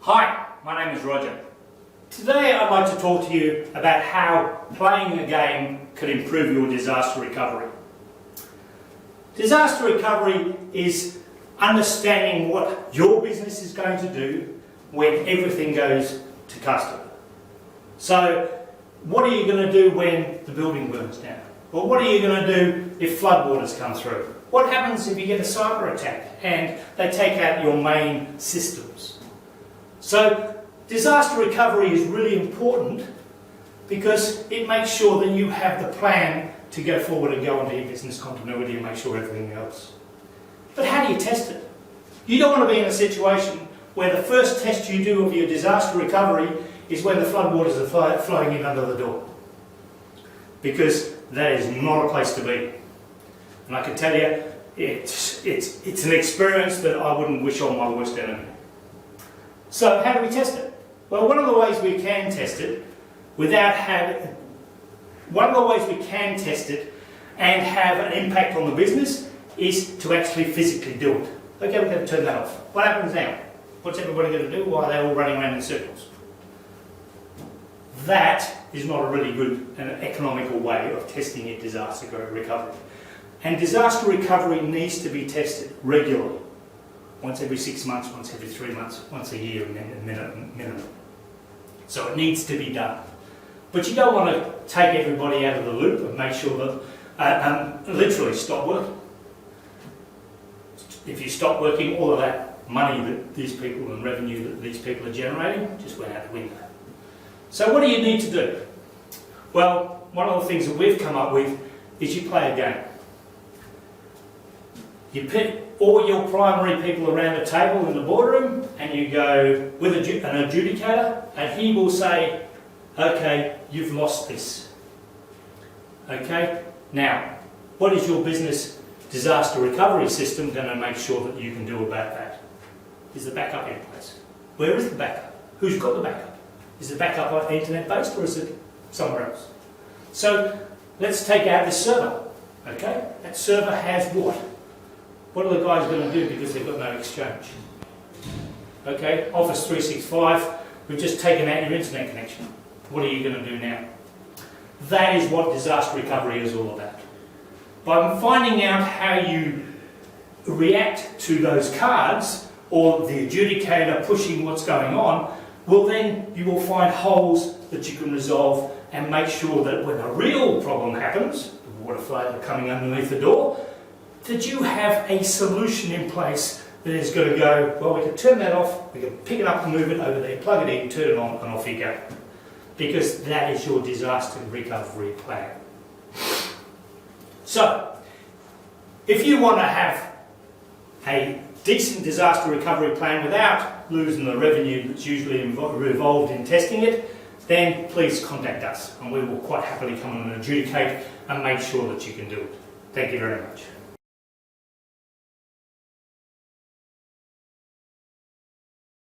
Hi, my name is Roger. Today I'd like to talk to you about how playing a game can improve your disaster recovery. Disaster recovery is understanding what your business is going to do when everything goes to custom. So, what are you going to do when the building burns down? Or what are you going to do if floodwaters come through? What happens if you get a cyber attack and they take out your main systems? So, disaster recovery is really important because it makes sure that you have the plan to go forward and go into your business continuity and make sure everything else. But how do you test it? You don't want to be in a situation where the first test you do of your disaster recovery is when the floodwaters are flowing in under the door. Because that is not a place to be. And I can tell you, it's an experience that I wouldn't wish on my worst enemy. So how do we test it? Well, one of the ways we can test it and have an impact on the business is to actually physically do it. Okay, we're going to turn that off. What happens now? What's everybody going to do? Why are they all running around in circles? That is not a really good and economical way of testing your disaster recovery. And disaster recovery needs to be tested regularly. Once every 6 months, once every 3 months, once a year minimum. So it needs to be done. But you don't want to take everybody out of the loop and make sure that literally stop working. If you stop working, all of that money that these people and revenue that these people are generating just went out the window. So what do you need to do? Well, one of the things that we've come up with is you play a game. You pit all your primary people around a table in the boardroom and you go with an adjudicator and he will say, okay, you've lost this. Okay, now, what is your business disaster recovery system going to make sure that you can do about that? Is the backup in place? Where is the backup? Who's got the backup? Is the backup internet based or is it somewhere else? So let's take out this server. Okay, that server has what? What are the guys going to do because they've got no exchange? Okay, Office 365, we've just taken out your internet connection. What are you going to do now? That is what disaster recovery is all about. By finding out how you react to those cards or the adjudicator pushing what's going on, well then you will find holes that you can resolve and make sure that when a real problem happens, the water flow coming underneath the door, that you have a solution in place that is going to go, well, we can turn that off, we can pick it up and move it over there, plug it in, turn it on, and off you go. Because that is your disaster recovery plan. So, if you want to have a decent disaster recovery plan without losing the revenue that's usually involved in testing it, then please contact us and we will quite happily come and adjudicate and make sure that you can do it. Thank you very much.